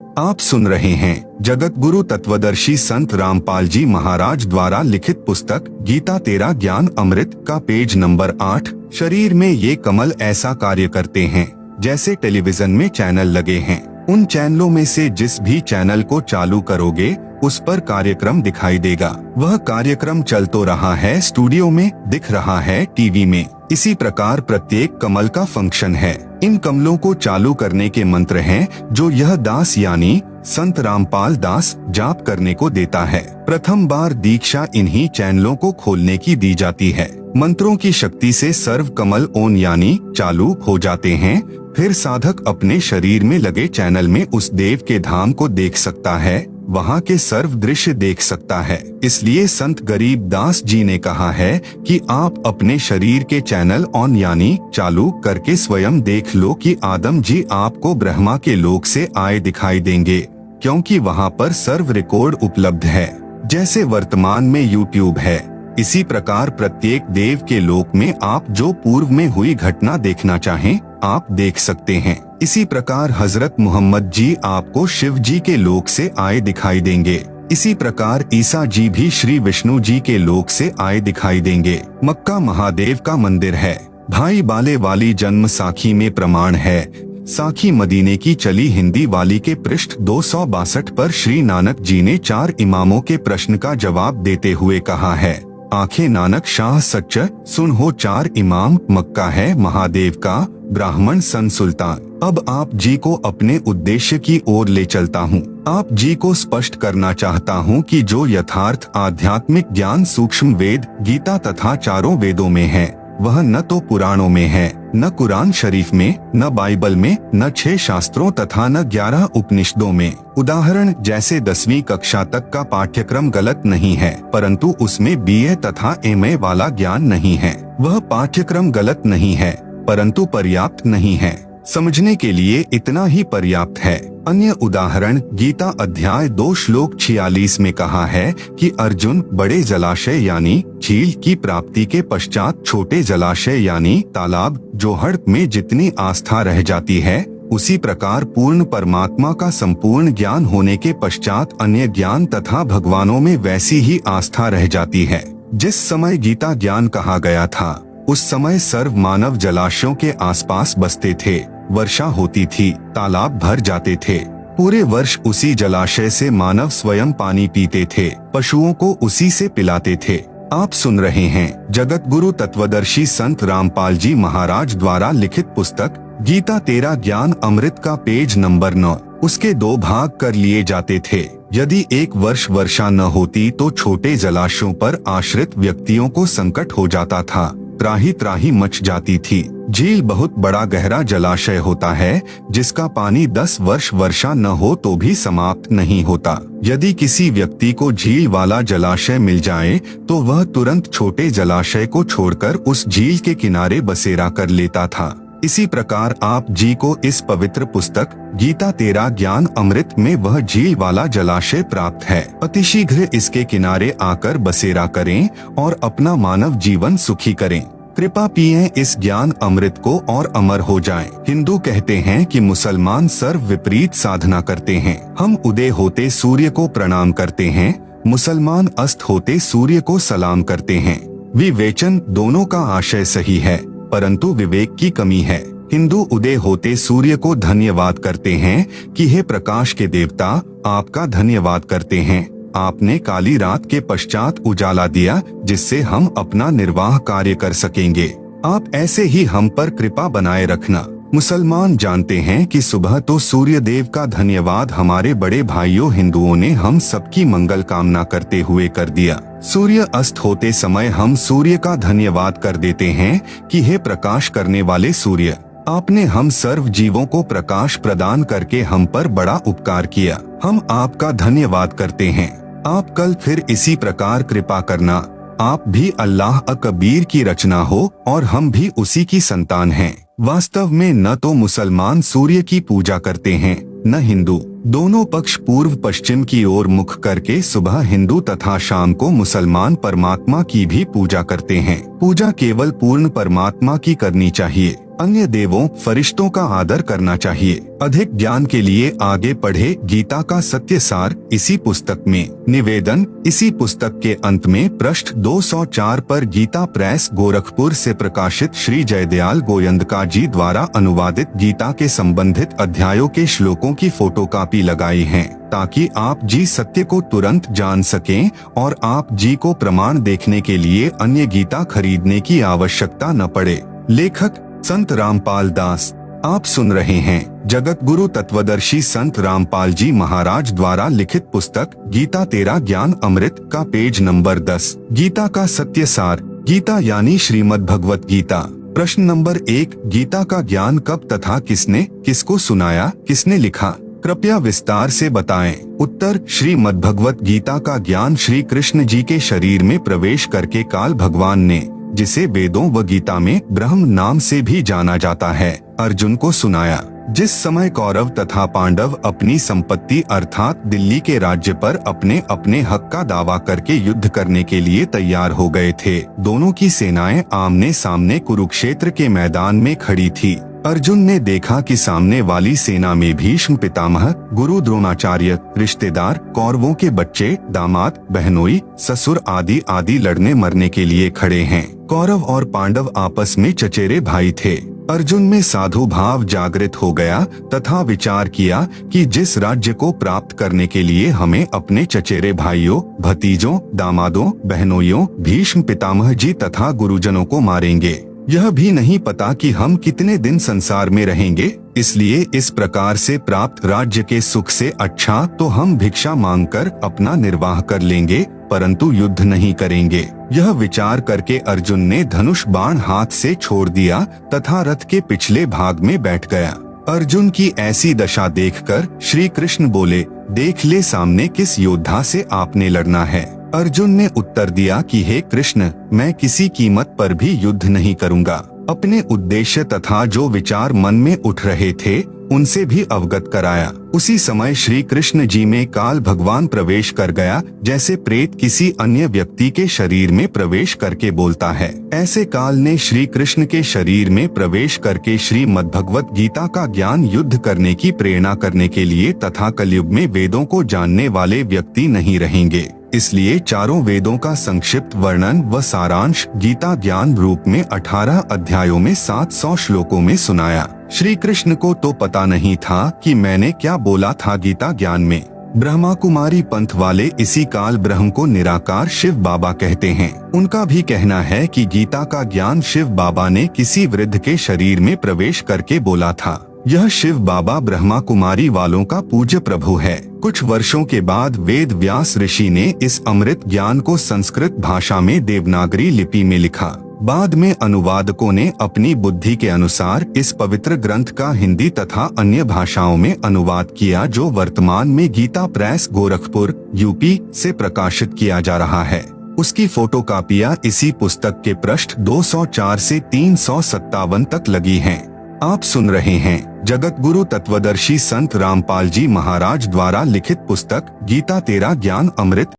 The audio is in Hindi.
आप सुन रहे हैं जगत गुरु तत्वदर्शी संत रामपाल जी महाराज द्वारा लिखित पुस्तक गीता तेरा ज्ञान अमृत का पेज नंबर 8। शरीर में ये कमल ऐसा कार्य करते हैं जैसे टेलीविजन में चैनल लगे हैं। उन चैनलों में से जिस भी चैनल को चालू करोगे उस पर कार्यक्रम दिखाई देगा। वह कार्यक्रम चल तो रहा है स्टूडियो में, दिख रहा है टीवी में। इसी प्रकार प्रत्येक कमल का फंक्शन है। इन कमलों को चालू करने के मंत्र हैं जो यह दास यानी संत रामपाल दास जाप करने को देता है। प्रथम बार दीक्षा इन्हीं चैनलों को खोलने की दी जाती है। मंत्रों की शक्ति से सर्व कमल ऑन यानी चालू हो जाते हैं। फिर साधक अपने शरीर में लगे चैनल में उस देव के धाम को देख सकता है, वहाँ के सर्व दृश्य देख सकता है। इसलिए संत गरीब दास जी ने कहा है कि आप अपने शरीर के चैनल ऑन यानी चालू करके स्वयं देख लो कि आदम जी आपको ब्रह्मा के लोक से आए दिखाई देंगे, क्योंकि वहाँ पर सर्व रिकॉर्ड उपलब्ध है। जैसे वर्तमान में यूट्यूब है, इसी प्रकार प्रत्येक देव के लोक में आप जो पूर्व में हुई घटना देखना चाहें आप देख सकते हैं। इसी प्रकार हजरत मोहम्मद जी आपको शिव जी के लोक से आए दिखाई देंगे। इसी प्रकार ईसा जी भी श्री विष्णु जी के लोक से आए दिखाई देंगे। मक्का महादेव का मंदिर है। भाई बाले वाली जन्म साखी में प्रमाण है। साखी मदीने की चली हिंदी वाली के पृष्ठ 262 पर श्री नानक जी ने 4 इमामों के प्रश्न का जवाब देते हुए कहा है, आंखें नानक शाह सच्च सुन हो 4 इमाम, मक्का है महादेव का, ब्राह्मण सन सुल्तान। अब आप जी को अपने उद्देश्य की ओर ले चलता हूँ। आप जी को स्पष्ट करना चाहता हूँ कि जो यथार्थ आध्यात्मिक ज्ञान सूक्ष्म वेद गीता तथा चारों वेदों में है, वह न तो पुराणों में है, न कुरान शरीफ में, न बाइबल में, न 6 शास्त्रों तथा न 11 उपनिषदों में। उदाहरण जैसे 10वीं कक्षा तक का पाठ्यक्रम गलत नहीं है, परंतु उसमें BA तथा MA वाला ज्ञान नहीं है। वह पाठ्यक्रम गलत नहीं है, परंतु पर्याप्त नहीं है। समझने के लिए इतना ही पर्याप्त है। अन्य उदाहरण गीता अध्याय 2 श्लोक 46 में कहा है कि अर्जुन बड़े जलाशय यानी झील की प्राप्ति के पश्चात छोटे जलाशय यानी तालाब जोहड़ में जितनी आस्था रह जाती है, उसी प्रकार पूर्ण परमात्मा का संपूर्ण ज्ञान होने के पश्चात अन्य ज्ञान तथा भगवानों में वैसी ही आस्था रह जाती है। जिस समय गीता ज्ञान कहा गया था उस समय सर्व मानव जलाशयों के आसपास बसते थे। वर्षा होती थी, तालाब भर जाते थे। पूरे वर्ष उसी जलाशय से मानव स्वयं पानी पीते थे, पशुओं को उसी से पिलाते थे। आप सुन रहे हैं जगत गुरु तत्वदर्शी संत रामपाल जी महाराज द्वारा लिखित पुस्तक गीता तेरा ज्ञान अमृत का पेज नंबर 9। उसके 2 भाग कर लिए जाते थे। यदि एक वर्ष वर्षा न होती तो छोटे जलाशयों पर आश्रित व्यक्तियों को संकट हो जाता था, त्राही त्राही मच जाती थी। झील बहुत बड़ा गहरा जलाशय होता है जिसका पानी 10 वर्ष वर्षा न हो तो भी समाप्त नहीं होता। यदि किसी व्यक्ति को झील वाला जलाशय मिल जाए तो वह तुरंत छोटे जलाशय को छोड़कर उस झील के किनारे बसेरा कर लेता था। इसी प्रकार आप जी को इस पवित्र पुस्तक गीता तेरा ज्ञान अमृत में वह झील वाला जलाशय प्राप्त है। अतिशीघ्र इसके किनारे आकर बसेरा करें और अपना मानव जीवन सुखी करें। कृपा पिएं इस ज्ञान अमृत को और अमर हो जाएं। हिंदू कहते हैं कि मुसलमान सर्व विपरीत साधना करते हैं। हम उदय होते सूर्य को प्रणाम करते हैं, मुसलमान अस्त होते सूर्य को सलाम करते हैं। विवेचन दोनों का आशय सही है, परंतु विवेक की कमी है। हिंदू उदय होते सूर्य को धन्यवाद करते हैं कि हे प्रकाश के देवता, आपका धन्यवाद करते हैं, आपने काली रात के पश्चात उजाला दिया जिससे हम अपना निर्वाह कार्य कर सकेंगे। आप ऐसे ही हम पर कृपा बनाए रखना। मुसलमान जानते हैं कि सुबह तो सूर्य देव का धन्यवाद हमारे बड़े भाइयों हिंदुओं ने हम सबकी मंगल कामना करते हुए कर दिया। सूर्य अस्त होते समय हम सूर्य का धन्यवाद कर देते हैं कि हे प्रकाश करने वाले सूर्य, आपने हम सर्व जीवों को प्रकाश प्रदान करके हम पर बड़ा उपकार किया। हम आपका धन्यवाद करते हैं। आप कल फिर इसी प्रकार कृपा करना। आप भी अल्लाह अकबीर की रचना हो और हम भी उसी की संतान हैं। वास्तव में न तो मुसलमान सूर्य की पूजा करते हैं न हिंदू। दोनों पक्ष पूर्व पश्चिम की ओर मुख करके सुबह हिंदू तथा शाम को मुसलमान परमात्मा की भी पूजा करते हैं। पूजा केवल पूर्ण परमात्मा की करनी चाहिए, अन्य देवों फरिश्तों का आदर करना चाहिए। अधिक ज्ञान के लिए आगे पढ़े गीता का सत्य सार इसी पुस्तक में। निवेदन, इसी पुस्तक के अंत में पृष्ठ 204 पर गीता प्रेस गोरखपुर से प्रकाशित श्री जयदयाल गोयंदका जी द्वारा अनुवादित गीता के संबंधित अध्यायों के श्लोकों की फोटोकॉपी लगाई है, ताकि आप जी सत्य को तुरंत जान सकें और आप जी को प्रमाण देखने के लिए अन्य गीता खरीदने की आवश्यकता न पड़े। लेखक संत रामपाल दास। आप सुन रहे हैं जगत गुरु तत्वदर्शी संत रामपाल जी महाराज द्वारा लिखित पुस्तक गीता तेरा ज्ञान अमृत का पेज नंबर 10। गीता का सत्य सार। गीता यानी श्रीमद् भगवत गीता। प्रश्न नंबर 1, गीता का ज्ञान कब तथा किसने किसको सुनाया, किसने लिखा? कृपया विस्तार से बताएं। उत्तर, श्रीमद् भगवत गीता का ज्ञान श्री कृष्ण जी के शरीर में प्रवेश करके काल भगवान ने, जिसे वेदों व गीता में ब्रह्म नाम से भी जाना जाता है, अर्जुन को सुनाया। जिस समय कौरव तथा पांडव अपनी संपत्ति अर्थात दिल्ली के राज्य पर अपने अपने हक का दावा करके युद्ध करने के लिए तैयार हो गए थे, दोनों की सेनाएं आमने सामने कुरुक्षेत्र के मैदान में खड़ी थी। अर्जुन ने देखा कि सामने वाली सेना में भीष्म पितामह, गुरु द्रोणाचार्य, रिश्तेदार, कौरवों के बच्चे, दामाद, बहनोई, ससुर आदि आदि लड़ने मरने के लिए खड़े हैं। कौरव और पांडव आपस में चचेरे भाई थे। अर्जुन में साधु भाव जागृत हो गया तथा विचार किया कि जिस राज्य को प्राप्त करने के लिए हमें अपने चचेरे भाइयों, भतीजों, दामादों, बहनोइयों, भीष्म पितामह जी तथा गुरुजनों को मारेंगे, यह भी नहीं पता कि हम कितने दिन संसार में रहेंगे। इसलिए इस प्रकार से प्राप्त राज्य के सुख से अच्छा तो हम भिक्षा मांगकर अपना निर्वाह कर लेंगे, परंतु युद्ध नहीं करेंगे। यह विचार करके अर्जुन ने धनुष बाण हाथ से छोड़ दिया तथा रथ के पिछले भाग में बैठ गया। अर्जुन की ऐसी दशा देखकर श्री कृष्ण बोले, देख ले सामने किस योद्धा से आपने लड़ना है। अर्जुन ने उत्तर दिया कि हे कृष्ण, मैं किसी कीमत पर भी युद्ध नहीं करूंगा। अपने उद्देश्य तथा जो विचार मन में उठ रहे थे उनसे भी अवगत कराया। उसी समय श्री कृष्ण जी में काल भगवान प्रवेश कर गया, जैसे प्रेत किसी अन्य व्यक्ति के शरीर में प्रवेश करके बोलता है। ऐसे काल ने श्री कृष्ण के शरीर में प्रवेश करके श्रीमद् भगवत गीता का ज्ञान युद्ध करने की प्रेरणा करने के लिए तथा कलयुग में वेदों को जानने वाले व्यक्ति नहीं रहेंगे, इसलिए चारों वेदों का संक्षिप्त वर्णन व सारांश गीता ज्ञान रूप में 18 अध्यायों में 700 श्लोकों में सुनाया। श्री कृष्ण को तो पता नहीं था कि मैंने क्या बोला था गीता ज्ञान में। ब्रह्मा कुमारी पंथ वाले इसी काल ब्रह्म को निराकार शिव बाबा कहते हैं। उनका भी कहना है कि गीता का ज्ञान शिव बाबा ने किसी वृद्ध के शरीर में प्रवेश करके बोला था। यह शिव बाबा ब्रह्मा कुमारी वालों का पूज्य प्रभु है। कुछ वर्षों के बाद वेद व्यास ऋषि ने इस अमृत ज्ञान को संस्कृत भाषा में देवनागरी लिपि में लिखा। बाद में अनुवादकों ने अपनी बुद्धि के अनुसार इस पवित्र ग्रंथ का हिंदी तथा अन्य भाषाओं में अनुवाद किया, जो वर्तमान में गीता प्रेस गोरखपुर यूपी से प्रकाशित किया जा रहा है। उसकी फोटोकॉपियां इसी पुस्तक के पृष्ठ 204 से 357 तक लगी हैं। आप सुन रहे हैं जगत गुरु तत्वदर्शी संत रामपाल जी महाराज द्वारा लिखित पुस्तक गीता तेरा ज्ञान अमृत